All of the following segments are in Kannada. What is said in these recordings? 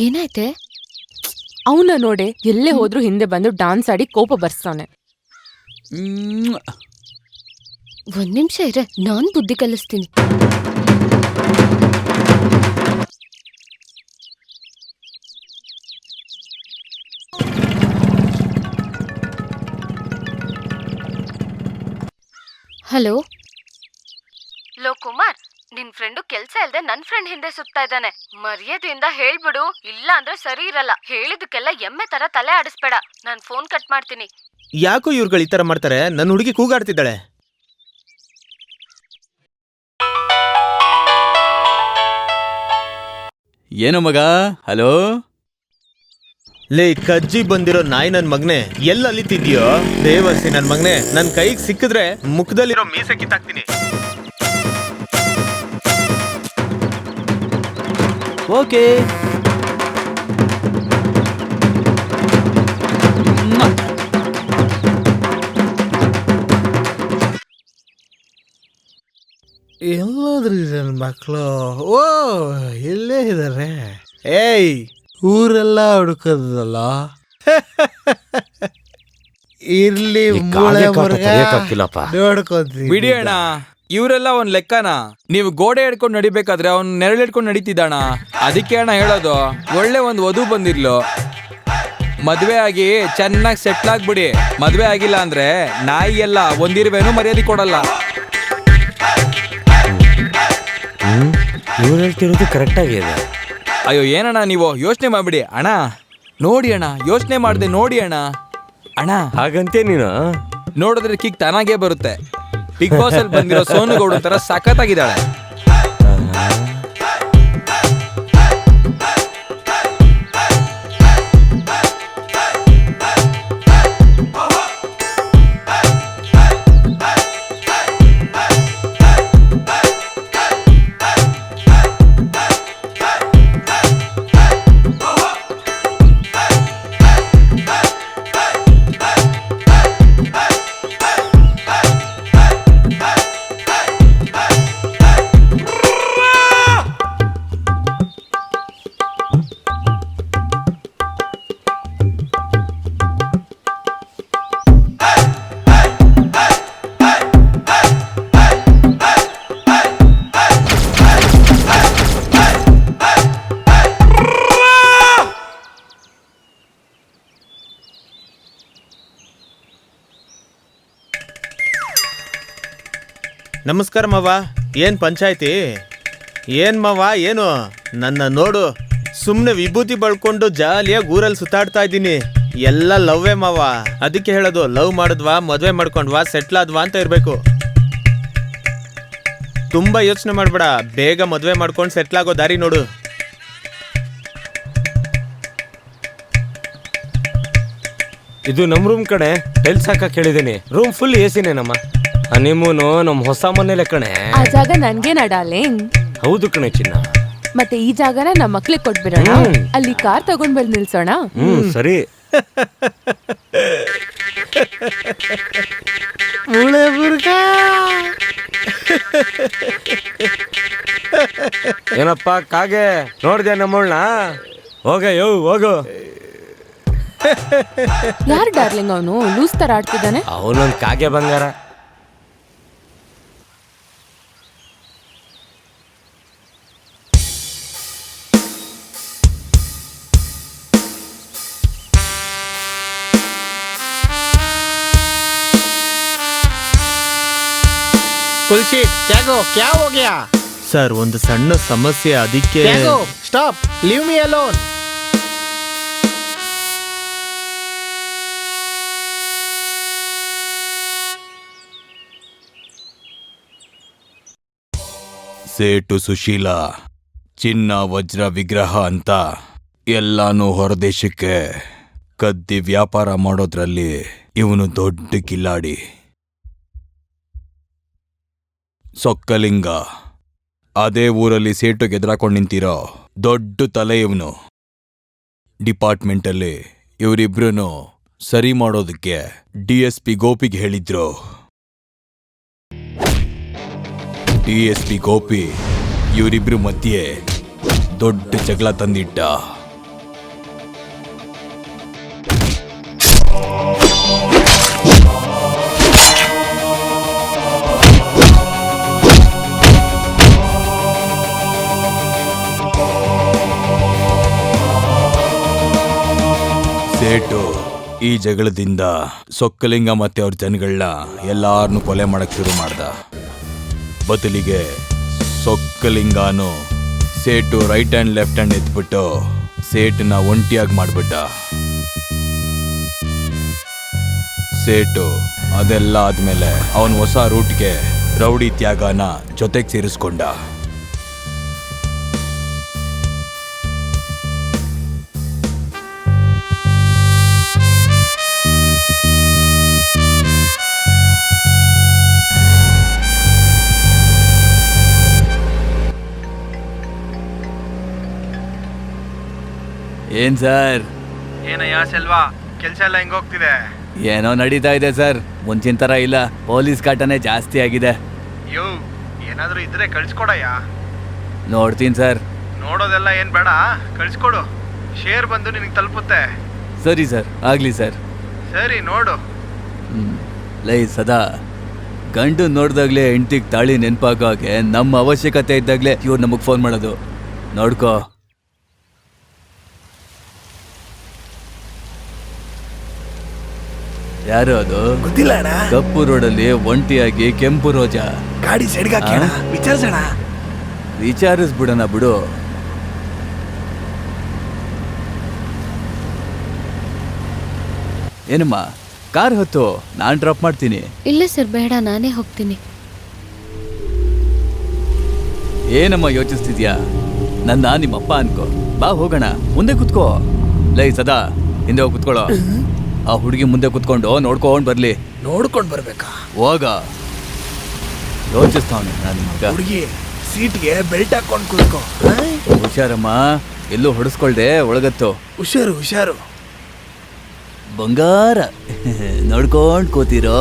ಏನಾಯ್ತೆ? ಅವನ ನೋಡೆ ಎಲ್ಲೇ ಹೋದ್ರೂ ಹಿಂದೆ ಬಂದು ಡಾನ್ಸ್ ಆಡಿ ಕೋಪ ಬರ್ಸ್ತಾನೆ. ಒಂದ್ ನಿಮಿಷ ಇರ, ನಾನ್ ಬುದ್ಧಿ ಕಲಿಸ್ತೀನಿ. ಹಲೋ ಲೋ ಕುಮಾರ್, ನಿನ್ ಫ್ರೆಂಡು ಕೆಲ್ಸ ಇಲ್ದೆ ನನ್ ಫ್ರೆಂಡ್ ಹಿಂದೆ ಸುತ್ತಾ ಇದ್ದಾನೆ. ಮರ್ಯಾದೆಯಿಂದ ಹೇಳ್ಬಿಡು, ಇಲ್ಲ ಅಂದ್ರೆ ಸರಿ ಇರಲ್ಲ. ಹೇಳಿದಕ್ಕೆಲ್ಲ ಎಮ್ಮೆ ತರ ತಲೆ ಆಡಿಸ್ಬೇಡ. ನಾನ್ ಫೋನ್ ಕಟ್ ಮಾಡ್ತೀನಿ. ಯಾಕೋ ಇವ್ರುಗಳು ಈ ತರ ಮಾಡ್ತಾರೆ? ನನ್ನ ಹುಡುಗಿ ಕೂಗಾಡ್ತಿದ್ದಾಳೆ. ಏನೋ ಮಗ? ಹಲೋ ಲೇ ಕಜ್ಜಿ ಬಂದಿರೋ ನಾಯಿ ನನ್ ಮಗನೆ, ಎಲ್ಲ ಅಲಿತಿದ್ಯೋ? ದೇವರ್ಸಿ ನನ್ ಮಗನೆ, ನನ್ ಕೈಗೆ ಸಿಕ್ಕಿದ್ರೆ ಮುಖದಲ್ಲಿರೋ ಮೀಸೆ ಕಿತ್ತಾಕ್ತೀನಿ. ಓಕೆ. ಎಲ್ಲಾದ್ರೂ ನನ್ನ ಮಕ್ಕಳು? ಓ, ಇಲ್ಲೇ ಇದಾರೆ. ಏಯ್, ಊರೆಲ್ಲ ಹುಡುಕದಲ್ಲ. ಇರ್ಲಿ, ನೋಡ್ಕೊಂತೀನಿ. ಬಿಡಿ ಅಣ್ಣ, ಇವರೆಲ್ಲ ಒಂದ್ ಲೆಕ್ಕನ. ನೀವು ಗೋಡೆ ಹಿಡ್ಕೊಂಡು ನಡಿಬೇಕಾದ್ರೆ ಅವ್ನ್ ನೆರಳು ಹಿಡ್ಕೊಂಡು ನಡೀತಿದ್ದಾಣ. ಅದಕ್ಕೆ ಅಣ್ಣ ಹೇಳೋದು, ಒಳ್ಳೆ ಒಂದ್ ವಧು ಬಂದಿರ್ಲು, ಮದ್ವೆ ಆಗಿ ಚೆನ್ನಾಗಿ ಸೆಟ್ಲ್ ಆಗ್ಬಿಡಿ. ಮದ್ವೆ ಆಗಿಲ್ಲ ಅಂದ್ರೆ ನಾಯಿ ಎಲ್ಲ ಒಂದಿರುವೇನು ಮರ್ಯಾದೆ ಕೊಡಲ್ಲ. ಇವ್ರು ಹೇಳ್ತಿರೋದು ಕರೆಕ್ಟ್ ಆಗಿದೆ. ಅಯ್ಯೋ ಏನಣ್ಣ ನೀವು ಯೋಚನೆ ಮಾಡ್ಬಿಡಿ ಅಣ್ಣ. ನೋಡಿ ಅಣ್ಣ, ಯೋಚನೆ ಮಾಡ್ದೆ ನೋಡಿ ಅಣ್ಣ. ಅಣ್ಣ ಹಾಗಂತೆ ನೀನು ನೋಡಿದ್ರೆ ಕಿಕ್ ತಾನಾಗೇ ಬರುತ್ತೆ. ಬಿಗ್ ಬಾಸ್ ಅಲ್ಲಿ ಬಂದಿರೋ ಸೋನು ಗೌಡ ತರ ಸಖತ್ತಾಗಿದ್ದಾಳೆ. ನಮಸ್ಕಾರ ಮಾವ. ಏನ್ ಪಂಚಾಯ್ತಿ? ಏನ್ ಮಾವ ಏನು ನನ್ನ ನೋಡು, ಸುಮ್ನೆ ವಿಭೂತಿ ಬಳ್ಕೊಂಡು ಜಾಲಿಯಾಗಿ ಊರಲ್ಲಿ ಸುತ್ತಾಡ್ತಾ ಇದ್ದೀನಿ. ಎಲ್ಲ ಲವ್ವೇ ಮಾವ. ಅದಕ್ಕೆ ಹೇಳೋದು, ಲವ್ ಮಾಡಿದ್ವಾ, ಮದ್ವೆ ಮಾಡ್ಕೊಂಡ್ವಾ, ಸೆಟ್ಲ್ ಆದ್ವಾ ಅಂತ ಇರ್ಬೇಕು. ತುಂಬಾ ಯೋಚನೆ ಮಾಡ್ಬೇಡ, ಬೇಗ ಮದ್ವೆ ಮಾಡ್ಕೊಂಡು ಸೆಟ್ಲ್ ಆಗೋ ದಾರಿ ನೋಡು. ಇದು ನಮ್ ರೂಮ್ ಕಡೆ ಟೈಲ್ಸ್ ಹಾಕಕ್ ಹೇಳಿದೀನಿ. ರೂಮ್ ಫುಲ್ ಎಸಿನೇ ನಮ್ಮ. ಹನಿಮೂನು ನಮ್ ಹೊಸ ಮನೇಲೆ ಕಣೆ. ಆ ಜಾಗ ನನ್ಗೇನ ಡಾರ್ಲಿಂಗ್? ಹೌದು ಕಣೆ ಚಿನ್ನ. ಮತ್ತೆ ಈ ಜಾಗನ ನಮ್ಮ ಮಕ್ಳಿಗೆ ಕೊಟ್ಬಿಡೋಣ. ಅಲ್ಲಿ ಕಾರ್ ತಗೊಂಡ್ ಬಂದು ನಿಲ್ಸೋಣ. ಸರಿ. ಏನಪ್ಪ ಕಾಗೆ, ನೋಡ್ದೆ ನಮ್ಮಳ್ನ? ಹೋಗ ಹೋಗು. ಯಾರು ಡಾರ್ಲಿಂಗ್ ಅವನು? ಲೂಸ್ ತರ ಆಡ್ತಿದ್ದಾನೆ. ಅವನೊಂದ್ ಕಾಗೆ ಬಂಗಾರ. ಕ್ಯಾ ಹೋ ಗಯಾ? ಸರ್, ಒಂದು ಸಣ್ಣ ಸಮಸ್ಯೆ, ಅದಕ್ಕೆ. Stop, leave me alone. ಸೇಟು ಸುಶೀಲ ಚಿನ್ನ ವಜ್ರ ವಿಗ್ರಹ ಅಂತ ಎಲ್ಲಾನು ಹೊರದೇಶಕ್ಕೆ ಕದ್ದಿ ವ್ಯಾಪಾರ ಮಾಡೋದ್ರಲ್ಲಿ ಇವನು ದೊಡ್ಡ ಕಿಲಾಡಿ. ಸೊಕ್ಕಲಿಂಗ ಅದೇ ಊರಲ್ಲಿ ಸೇಟುಗೆ ಎದುರಾಕೊಂಡು ನಿಂತಿರೋ ದೊಡ್ಡ ತಲೆ ಇವನು. ಡಿಪಾರ್ಟ್ಮೆಂಟಲ್ಲಿ ಇವರಿಬ್ರು ಸರಿ ಮಾಡೋದಕ್ಕೆ DSP ಗೋಪಿಗೆ ಹೇಳಿದ್ರು. DSP ಗೋಪಿ ಇವರಿಬ್ರು ಮಧ್ಯೆ ದೊಡ್ಡ ಜಗಳ ತಂದಿಟ್ಟ. ಸೇಟು ಈ ಜಗಳದಿಂದ ಸೊಕ್ಕಲಿಂಗ ಮತ್ತೆ ಅವ್ರ ಜನಗಳನ್ನ ಎಲ್ಲಾರನ್ನೂ ಕೊಲೆ ಮಾಡಕ್ ಶುರು ಮಾಡ್ದ. ಬದಲಿಗೆ ಸೊಕ್ಕಲಿಂಗನು ಸೇಟು ರೈಟ್ ಹ್ಯಾಂಡ್ ಲೆಫ್ಟ್ ಹ್ಯಾಂಡ್ ಎತ್ಬಿಟ್ಟು ಸೇಟನ್ನ ಒಂಟಿಯಾಗಿ ಮಾಡ್ಬಿಟ್ಟ. ಸೇಟು ಅದೆಲ್ಲ ಆದ್ಮೇಲೆ ಅವನ್ ಹೊಸ ರೂಟ್ಗೆ ರೌಡಿ ತ್ಯಾಗನ ಜೊತೆಗೆ ಸೇರಿಸ್ಕೊಂಡ. ಏನ್ ಸರ್? ಏನಯ್ಯ ಸೆಲ್ವಾ, ಕೆಲ್ಸ ಎಲ್ಲ ಹೆಂಗ್ ಹೋಗ್ತಿದೆ? ಏನೋ ನಡೀತಾ ಇದೆ ಸರ್, ಮುಂಚಿನ ತರ ಇಲ್ಲ. ಪೊಲೀಸ್ ಕಾಟನೇ ಜಾಸ್ತಿ ಆಗಿದೆ. ಯೋ, ಏನಾದ್ರೂ ಇದ್ರೆ ಕಳ್ಸ್ಕೊಡಯ್ಯ. ನೋಡ್ತೀನಿ ಸರ್. ನೋಡೋದೆಲ್ಲ ಏನ್ ಬೇಡ, ಕಳ್ಸ್ಕೊಡು. ಶೇರ್ ಬಂದು ನಿನಗೆ ತಲುಪುತ್ತೆ. ಸರಿ ಸರ್, ಆಗ್ಲಿ ಸರ್. ಸರಿ ನೋಡು. ಲೈ ಸದಾ ಗಂಡು ನೋಡ್ದಾಗ್ಲೇ ಹೆಂಡ್ತಿಗ್ ತಾಳಿ ನೆನ್ಪಾಗೋ ಹಾಗೆ ನಮ್ಮ ಅವಶ್ಯಕತೆ ಇದ್ದಾಗ್ಲೇ ಇವ್ರು ನಮಗ್ ಫೋನ್ ಮಾಡೋದು. ನೋಡ್ಕೋ. ಯಾರು ಅದು? ಗೊತ್ತಿಲ್ಲ ಅಣ್ಣ. ಕಪ್ಪು ರೋಡಲ್ಲಿ ಒಂಟಿಯಾಗಿ ಕೆಂಪು ರೋಜಾ. ಗಾಡಿ ಸೈಡ್ಗೆ ಹಾಕಿ ಅಣ್ಣ, ವಿಚಾರಿಸೋಣ. ವಿಚಾರಿಸ್ಬಿಡೋಣ ಬಿಡು. ಏನಮ್ಮ, ಕಾರ್ ಹೊತ್ತು ನಾನ್ ಡ್ರಾಪ್ ಮಾಡ್ತೀನಿ. ಇಲ್ಲ ಸರ್, ಬೇಡ, ನಾನೇ ಹೋಗ್ತೀನಿ. ಏನಮ್ಮ ಯೋಚಿಸ್ತಿದ್ಯಾ? ನನ್ನ ನಿಮ್ಮಪ್ಪ ಅನ್ಕೋ. ಬಾ ಹೋಗೋಣ, ಮುಂದೆ ಕುತ್ಕೋ. ಲೈ ಸದಾ, ಹಿಂದೆ ಹೋಗಿ ಕುತ್ಕೊಳ್ಳೋ. ಆ ಹುಡುಗಿ ಮುಂದೆ ಕುತ್ಕೊಂಡು ನೋಡ್ಕೊಂಡ್ ಬರ್ಲಿ. ನೋಡ್ಕೊಂಡ್ ಬರ್ಬೇಕಾ? ಹೋಗ. ಯೋಚಿಸ್ತಾವನೆ ನನ್ನ ಮಗ. ಹುಡುಗಿ ಸೀಟ್ಗೆ ಬೆಲ್ಟ್ ಹಾಕೊಂಡ್ ಕುತ್ಕೋ. ಹುಷಾರಮ್ಮ, ಎಲ್ಲೂ ಹೊಡೆಸ್ಕೊಳ್ದೆ ಒಳಗತ್ತು. ಹುಷಾರು ಹುಷಾರು. ಬಂಗಾರ ನೋಡ್ಕೊಂಡ್ ಕೂತಿರೋ.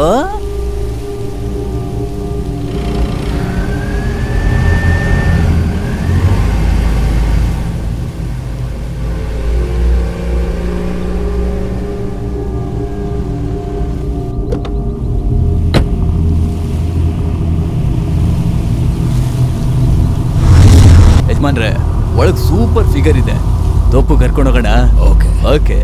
ಯಜಮಾನ್ರೆ, ಒಳಗ್ ಸೂಪರ್ ಫಿಗರ್ ಇದೆ. ತಪ್ಪು ಕರ್ಕೊಂಡೋಗೋಣ. Okay okay.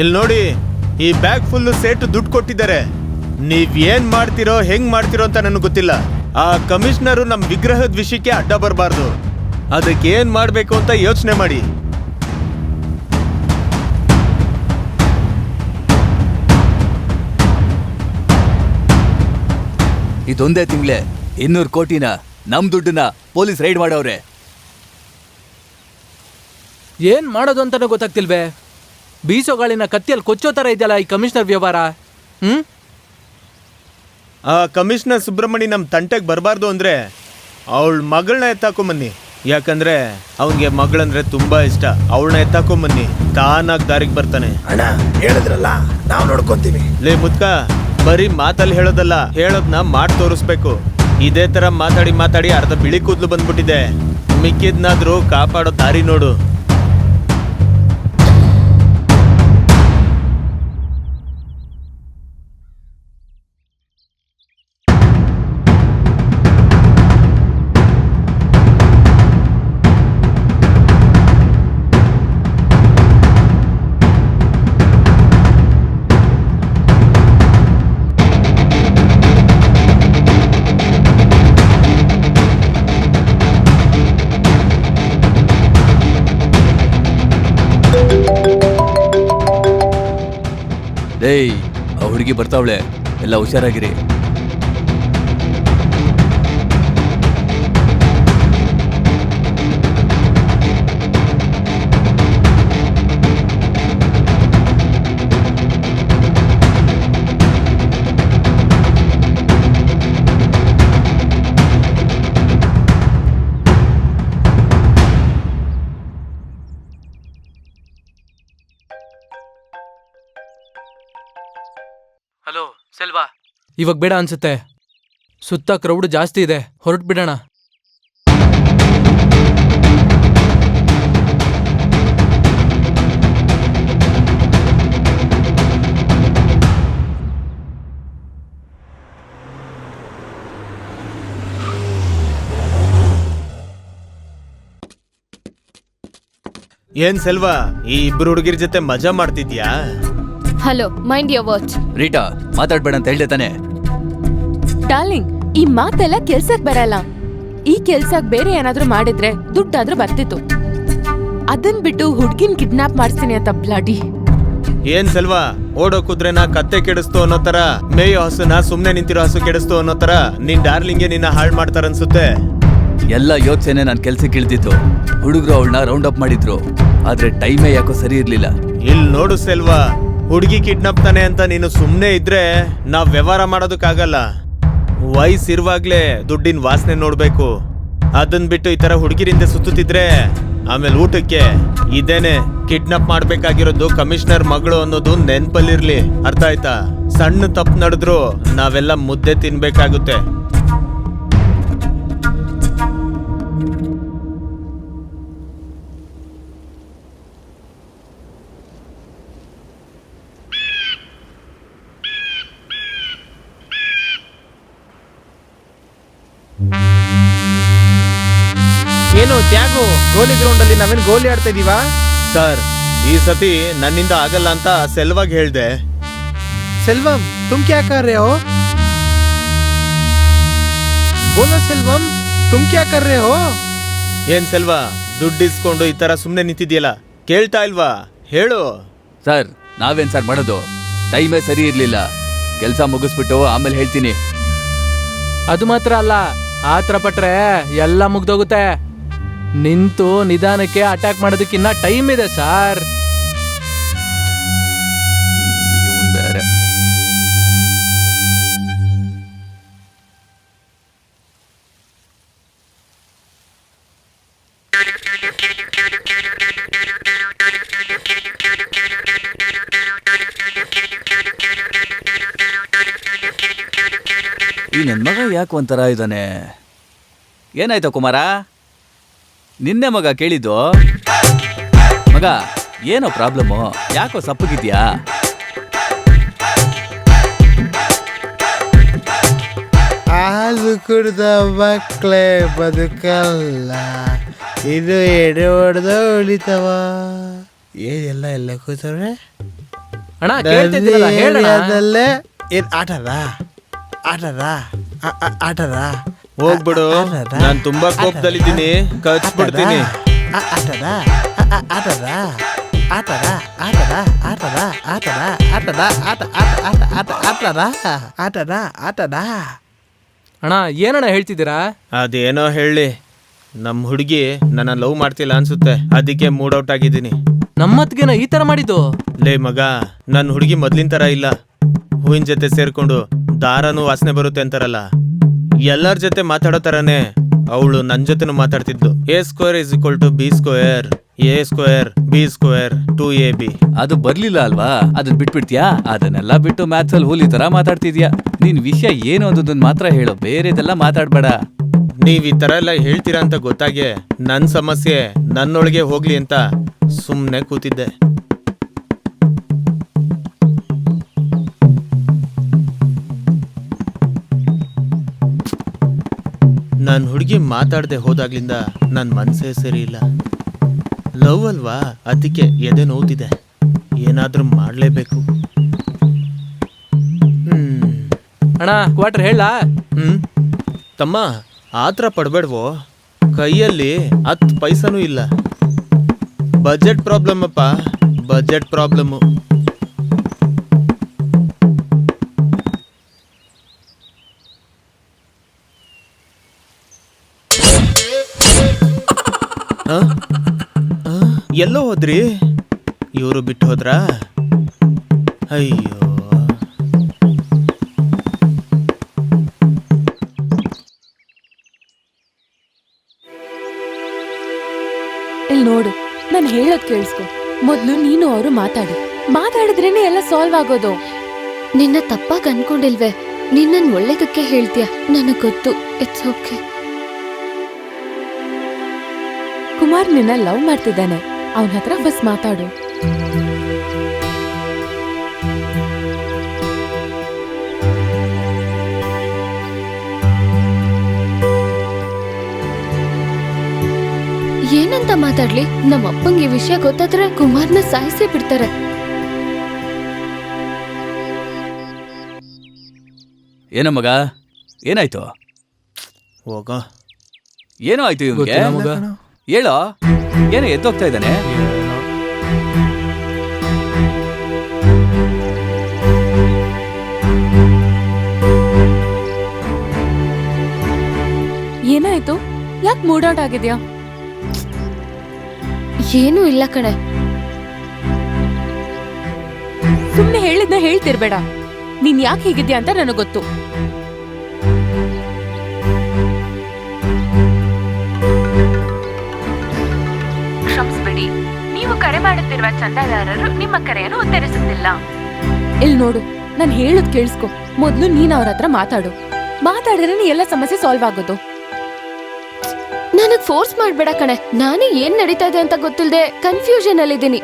ಇಲ್ಲಿ ನೋಡಿ, ಈ ಬ್ಯಾಗ್ ಫುಲ್ ಸೇಟು ದುಡ್ಡು ಕೊಟ್ಟಿದ್ದಾರೆ. ನೀವ್ ಏನ್ ಮಾಡ್ತಿರೋ ಹೆಂಗ್ ಮಾಡ್ತಿರೋ ಅಂತ ನನಗೆ ಗೊತ್ತಿಲ್ಲ. ಆ ಕಮಿಷನರು ನಮ್ ವಿಗ್ರಹದ ವಿಷಯಕ್ಕೆ ಅಡ್ಡ ಬರಬಾರ್ದು. ಅದಕ್ಕೆ ಏನ್ ಮಾಡ್ಬೇಕು ಅಂತ ಯೋಚನೆ ಮಾಡಿ. ಇದೊಂದೇ ತಿಂಗ್ಳೆ 200 ಕೋಟಿನ ನಮ್ ದುಡ್ಡನ್ನ ಪೊಲೀಸ್ ರೈಡ್ ಮಾಡವ್ರೆ. ಏನ್ ಮಾಡೋದು ಅಂತಾನೆ ಗೊತ್ತಾಗ್ತಿಲ್ವೇ? ಬೀಸೋಗಾಳಿನ ಕತ್ತಿಯಲ್ಲಿ ಕೊಚ್ಚೋ ತರ ಇದೆಯಲ್ಲ ಈ ಕಮಿಷನರ್ ವ್ಯವಹಾರ. ಆ ಕಮಿಷನರ್ ಸುಬ್ರಹ್ಮಣಿ ನಮ್ ತಂಟೆಗೆ ಬರಬಾರ್ದು ಅಂದ್ರೆ ಅವಳ ಮಗಳನ್ನ ಎತ್ತಾಕೊಂಬನ್ನಿ. ಯಾಕಂದ್ರೆ ಅವನ್ಗೆ ಮಗಳಂದ್ರೆ ತುಂಬಾ ಇಷ್ಟ. ಅವಳನ್ನ ಎತ್ತಾಕೊಂಬನ್ನಿ, ತಾನಾಗ್ ದಾರಿಗೆ ಬರ್ತಾನೆ. ಅಣ್ಣ ಹೇಳಿದ್ರಲ್ಲ, ನಾವು ನೋಡ್ಕೊಂತೀವಿ. ಲೇ ಮುದ್ಕ, ಬರೀ ಮಾತಲ್ಲಿ ಹೇಳೋದಲ್ಲ, ಹೇಳೋದ್ನ ಮಾಡಿ ತೋರಿಸ್ಬೇಕು. ಇದೇ ತರ ಮಾತಾಡಿ ಮಾತಾಡಿ ಅರ್ಧ ಬಿಳಿ ಕೂದಲು ಬಂದ್ಬಿಟ್ಟಿದೆ. ಮಿಕ್ಕಿದ್ನಾದ್ರೂ ಕಾಪಾಡೋ ದಾರಿ ನೋಡು. ಏಯ್, ಆ ಹುಡುಗಿ ಬರ್ತಾವಳೆ, ಎಲ್ಲ ಹುಷಾರಾಗಿರಿ. ಇವಾಗ ಬೇಡ ಅನ್ಸುತ್ತೆ. ಸುತ್ತ ಕ್ರೌಡ್ ಜಾಸ್ತಿ ಇದೆ, ಹೊರಟು ಬಿಡೋಣ. ಏನ್ ಸೆಲ್ವಾ, ಈ ಇಬ್ರು ಹುಡುಗಿರ್ ಜೊತೆ ಮಜಾ ಮಾಡ್ತಿದ್ಯಾ? Hello, mind your words. Rita, ಮಾತಾಡ್ಬೇಡ ಅಂತ ಹೇಳ್ದೆ ತಾನೆ. ಡಾರ್ಲಿಂಗ್, ಈ ಮಾತೆಲ್ಲ ಕೆಲ್ಸಕ್ ಬರಲ್ಲ. ಈ ಕೆಲ್ಸಕ್ ಬೇರೆ ಏನಾದ್ರೂ ಮಾಡಿದ್ರೆ ದುಡ್ಡಾದ್ರೂ ಬರ್ತಿತ್ತು. ಅದನ್ ಬಿಟ್ಟು ಹುಡ್ಗಿನ್ ಕಿಡ್ನಾಪ್ ಮಾಡಿಸ್ತೀನಿ ಅಂತ ಬ್ಲಡಿ. ಏನ್ ಸೆಲ್ವಾ, ಓಡೋ ಕುದ್ರೆನ ಕತ್ತೆ ಕೆಡಿಸ್ತು ಅನ್ನೋ ತರ, ಮೇಯೋ ಹಸುನ ಸುಮ್ನೆ ನಿಂತಿರೋ ಹಸು ಕೆಡಿಸ್ತು ಅನ್ನೋ ತರ ನಿನ್ ಡಾರ್ಲಿಂಗ್ಗೆ ನಿನ್ನ ಹಾಳ್ ಮಾಡ್ತಾರನ್ಸುತ್ತೆ. ಎಲ್ಲ ಯೋಚನೆ ನಾನ್ ಕೆಲ್ಸಕ್ಕೆ ಇಳ್ದಿತ್ತು. ಹುಡುಗರು ಅವಳನ್ನ ರೌಂಡ್ ಅಪ್ ಮಾಡಿದ್ರು, ಆದ್ರೆ ಟೈಮೇ ಯಾಕೋ ಸರಿ ಇರ್ಲಿಲ್ಲ. ಇಲ್ ನೋಡು ಸೆಲ್ವಾ, ಹುಡುಗಿ ಕಿಡ್ನಾಪ್ ತಾನೆ ಅಂತ ನೀನು ಸುಮ್ನೆ ಇದ್ರೆ ನಾವ್ ವ್ಯವಹಾರ ಮಾಡೋದಕ್ಕಾಗಲ್ಲ. ವಯಸ್ಸಿರುವಾಗ್ಲೇ ದುಡ್ಡಿನ ವಾಸನೆ ನೋಡ್ಬೇಕು. ಅದನ್ ಬಿಟ್ಟು ಈ ತರ ಹುಡುಗಿರಿಂದ ಸುತ್ತಿದ್ರೆ ಆಮೇಲೆ ಊಟಕ್ಕೆ ಇದೇನೆ ಕಿಡ್ನಾಪ್ ಮಾಡ್ಬೇಕಾಗಿರೋದು ಕಮಿಷನರ್ ಮಗಳು ಅನ್ನೋದು ನೆನ್ಪಲ್ಲಿರ್ಲಿ, ಅರ್ಥ ಆಯ್ತಾ? ಸಣ್ಣ ತಪ್ಪು ನಡೆದ್ರು ನಾವೆಲ್ಲ ಮುದ್ದೆ ತಿನ್ಬೇಕಾಗುತ್ತೆ. ಏನು ತ್ಯಾಗು, ಗೋಲಿ ಗ್ರೌಂಡ್ ಅಲ್ಲಿ ನಾವೇನು ಗೋಲಿ ಆಡ್ತಾ ಇದೀವಾ? ಸರ್, ಈ ಸತಿ ನನ್ನಿಂದ ಆಗಲ್ಲ ಅಂತ ಸೆಲ್ವಾಗ್ ಹೇಳ್ದೆ. ಸೆಲ್ವಂ, ತುಮ್ ಕ್ಯಾ ಕರ್ ರಹೆ ಹೋ? ಬೋಲೋ ಸೆಲ್ವಂ, ತುಮ್ ಕ್ಯಾ ಕರ್ ರಹೆ ಹೋ? ಏನ್ ಸೆಲ್ವಾ, ದುಡ್ಡು ಇಸ್ಕೊಂಡು ಈ ತರ ಸುಮ್ನೆ ನಿಂತಿದ್ಯಲ್ಲ, ಕೇಳ್ತಾ ಇಲ್ವಾ? ಹೇಳು. ಸರ್, ನಾವೇನ್ ಸರ್ ಮಾಡೋದು? ಟೈಮೇ ಸರಿ ಇರ್ಲಿಲ್ಲ. ಕೆಲ್ಸ ಮುಗಿಸ್ಬಿಟ್ಟು ಆಮೇಲೆ ಹೇಳ್ತೀನಿ. ಅದು ಮಾತ್ರ ಅಲ್ಲ, ಆತರ ಪಟ್ರೆ ಎಲ್ಲ ಮುಗ್ದೋಗುತ್ತೆ. ನಿಂತು ನಿಧಾನಕ್ಕೆ ಅಟ್ಯಾಕ್ ಮಾಡೋದಕ್ಕಿನ್ನ ಟೈಮ್ ಇದೆ ಸಾರ್. ಇವನ್ ಬೇರೆ. ಈ ನನ್ ಮಗ ಯಾಕೆ ಒಂಥರ ಇದ್ದಾನೆ? ಏನಾಯ್ತು ಕುಮಾರ? ನಿನ್ನೆ ಮಗ ಕೇಳಿದ್ದು. ಮಗ, ಏನೋ ಪ್ರಾಬ್ಲಮ್ಮು? ಯಾಕೋ ಸಪ್ಪಗಿದ್ಯಾ? ಹಾಲು ಕುಡ್ದ ಮಕ್ಕಳೇ ಬದುಕಲ್ಲ, ಇದು ಎಡೆ ಹೊಡೆದ ಉಳಿತವ. ಏನೆಲ್ಲ ಎಲ್ಲ ಕೂತವ್ರೆ ಅಣ್ಣ, ಕೇಳ್ತಿದ್ದೀರಲ್ಲ, ಹೇಳಣ್ಣ. ಏನ್ ಆಟದ ಆಟದ ಆಟದ ಹೋಗ್ಬಿಡು, ನಾನ್ ತುಂಬಾ ಕೋಪದಲ್ಲಿದ್ದೀನಿ, ಕಚ್ಬಿಡ್ತೀನಿ. ಆಟದ ಆಟದ ಆಟದ ಆಟದ ಆಟದ ಆಟದ ಆಟದ ಆಟ ಆಟ ಆಟ ಆಟ ಆಟದ ಆಟದ ಆಟದ. ಅಣ್ಣ, ಏನಣ್ಣ ಹೇಳ್ತಿದ್ದೀರಾ? ಅದೇನೋ ಹೇಳಿ, ನಮ್ ಹುಡುಗಿ ನನ್ನ ಲವ್ ಮಾಡ್ತಿಲ್ಲ ಅನ್ಸುತ್ತೆ, ಅದಕ್ಕೆ ಮೂಡ್ ಔಟ್ ಆಗಿದ್ದೀನಿ. ನಮ್ಮತ್ಗೆನ ಈ ತರ ಮಾಡಿದ್ದು? ಲೇ ಮಗ, ನನ್ ಹುಡುಗಿ ಮೊದ್ಲಿನ ತರ ಇಲ್ಲ. ಹೂವಿನ ಜೊತೆ ಸೇರ್ಕೊಂಡು ದಾರನೂ ವಾಸನೆ ಬರುತ್ತೆ ಅಂತಾರಲ್ಲ, ಎಲ್ಲರ ಜೊತೆ ಮಾತಾಡೋ ತರನೇ ಅವಳು ನನ್ ಜೊತೆನೂ ಮಾತಾಡ್ತಿದ್ದು. A²=B², A²B²2AB. ಅದು ಬರ್ಲಿಲ್ಲ ಅಲ್ವಾ? ಅದನ್ನ ಬಿಟ್ಬಿಡ್ತೀಯಾ? ಅದನ್ನೆಲ್ಲ ಬಿಟ್ಟು ಮ್ಯಾಥ್ಸ್ ಅಲ್ಲಿ ಹುಲಿ ತರ ಮಾತಾಡ್ತಿದ್ಯಾ. ನಿನ್ ವಿಷಯ ಏನು ಅನ್ನೋದನ್ನ ಮಾತ್ರ ಹೇಳು, ಬೇರೆದೆಲ್ಲ ಮಾತಾಡ್ಬೇಡ. ನೀವ್ ಈ ತರ ಎಲ್ಲ ಹೇಳ್ತೀರಾ ಅಂತ ಗೊತ್ತಾಗೆ ನನ್ ಸಮಸ್ಯೆ ನನ್ನೊಳಗೆ ಹೋಗ್ಲಿ ಅಂತ ಸುಮ್ನೆ ಕೂತಿದ್ದೆ. ನನ್ ಹುಡುಗಿ ಮಾತಾಡದೆ ಹೋದಾಗ್ಲಿಂದ ನನ್ ಮನ್ಸೇ ಸರಿ ಇಲ್ಲ. ಲವ್ ಅಲ್ವಾ, ಅದಕ್ಕೆ ಎದೆ ನೋವ್ತಿದೆ. ಏನಾದ್ರೂ ಮಾಡ್ಲೇಬೇಕು. ಅಣ್ಣ, ಕ್ವಾರ್ಟರ್ ಹೇಳ. ತಮ್ಮ, ಆತರ ಪಡ್ಬೇಡ್ವೋ. ಕೈಯಲ್ಲಿ 10 ಪೈಸನೂ ಇಲ್ಲ. ಬಜೆಟ್ ಪ್ರಾಬ್ಲಮ್ ಅಪ್ಪ, ಬಜೆಟ್ ಪ್ರಾಬ್ಲಮ್ಮು. ಎಲ್ಲೋ ಹೋದ್ರಿ? ಇವರು ಬಿಟ್ಟು ಹೋದ್ರಾ? ಅಯ್ಯೋ. ಇಲ್ಲಿ ನೋಡು, ನಾನು ಹೇಳೋದ್ ಕೇಳಿಸ್ಕೊ. ಮೊದ್ಲು ನೀನು ಅವರು ಮಾತಾಡಿದ್ರೇನೆ ಎಲ್ಲ ಸಾಲ್ವ್ ಆಗೋದು. ನಿನ್ನ ತಪ್ಪಾಗಿ ಅನ್ಕೊಂಡಿಲ್ವೇ? ನೀನ್ ನನ್ ಒಳ್ಳೇದಕ್ಕೆ ಹೇಳ್ತೀಯ, ನನಗ್ ಗೊತ್ತು. It's okay. ಕುಮಾರ್ ನಿನ್ನ ಲವ್ ಮಾಡ್ತಿದ್ದಾನೆ, ಅವನ ಹತ್ರ ಫಸ್ಟ್ ಮಾತಾಡು. ಏನಂತ ಮಾತಾಡ್ಲಿ? ನಮ್ಮ ಅಪ್ಪಂಗೆ ಈ ವಿಷಯ ಗೊತ್ತಾದ್ರೆ ಕುಮಾರ್ನ ಸಾಯಿಸೇ ಬಿಡ್ತಾರೆ. ಏನೋ ಮಗ, ಏನಾಯ್ತು? ಹೋಗ. ಏನೋ ಆಯ್ತು ಇವ್ನಿಗೆ? ಗೊತ್ತಿಲ್ಲ ಮಗ. ಹೇಳೋ, ಏನೋ ಎದ್ದೋಗ್ತಾ ಇದ್ದಾನೆ. ಏನಾಯ್ತು? ಯಾಕೆ ಮೂಡ್ ಔಟ್ ಆಗಿದ್ಯಾ? ಏನೂ ಇಲ್ಲ ಕಣೆ. ಸುಮ್ನೆ ಹೇಳಿದ್ನ ಹೇಳ್ತಿರ್ಬೇಡ. ನೀನ್ ಯಾಕೆ ಹೀಗಿದ್ಯಾ ಅಂತ ನನಗ್ ಗೊತ್ತು. ಕ್ಷಮಿಸ್ಬಿಡಿ, ನೀವು ಕರೆ ಮಾಡುತ್ತಿರುವ ಚಂದಾದಾರರು ನಿಮ್ಮ ಕರೆಯನ್ನು ಉತ್ತರಿಸುತ್ತಿಲ್ಲ. ಇಲ್ಲಿ ನೋಡು, ನಾನು ಹೇಳೋದ್ ಕೇಳಿಸ್ಕೊ. ಮೊದ್ಲು ನೀನ್ ಅವ್ರ ಹತ್ರ ಮಾತಾಡು. ಮಾತಾಡಿದ್ರೆ ಎಲ್ಲ ಸಮಸ್ಯೆ ಸಾಲ್ವ್ ಆಗೋದು. ನನಗ್ ಫೋರ್ಸ್ ಮಾಡ್ಬೇಡ ಕಣೆ. ನಾನೇ ಏನ್ ನಡೀತಾ ಇದೆ ಅಂತ ಗೊತ್ತಿಲ್ಲದೆ ಕನ್ಫ್ಯೂಷನ್ ಅಲ್ಲಿದ್ದೀನಿ.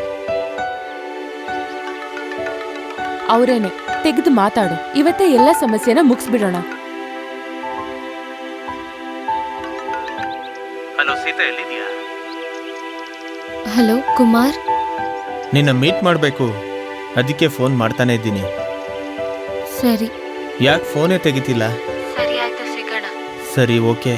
ಅವ್ರೇನೆ, ತೆಗೆದು ಮಾತಾಡು. ಇವತ್ತೇ ಎಲ್ಲ ಸಮಸ್ಯೆನ ಮುಗಿಸ್ಬಿಡೋಣ. ಹಲೋ ಸೀತಾ, ಎಲ್ಲಿದ್ಯಾ? ಹಲೋ ಕುಮಾರ್. ನಿನ್ನ ಮೀಟ್ ಮಾಡಬೇಕು, ಅದಕ್ಕೆ ಫೋನ್ ಮಾಡ್ತಾನೆ ಇದ್ದೀನಿ. ಸರಿ. ಯಾಕೆ ಫೋನೇ ತೆಗಿತಿಲ್ಲ? ಸರಿ ಆಯ್ತು, ಸಿಗೋಣ. ಸರಿ, ಓಕೆ.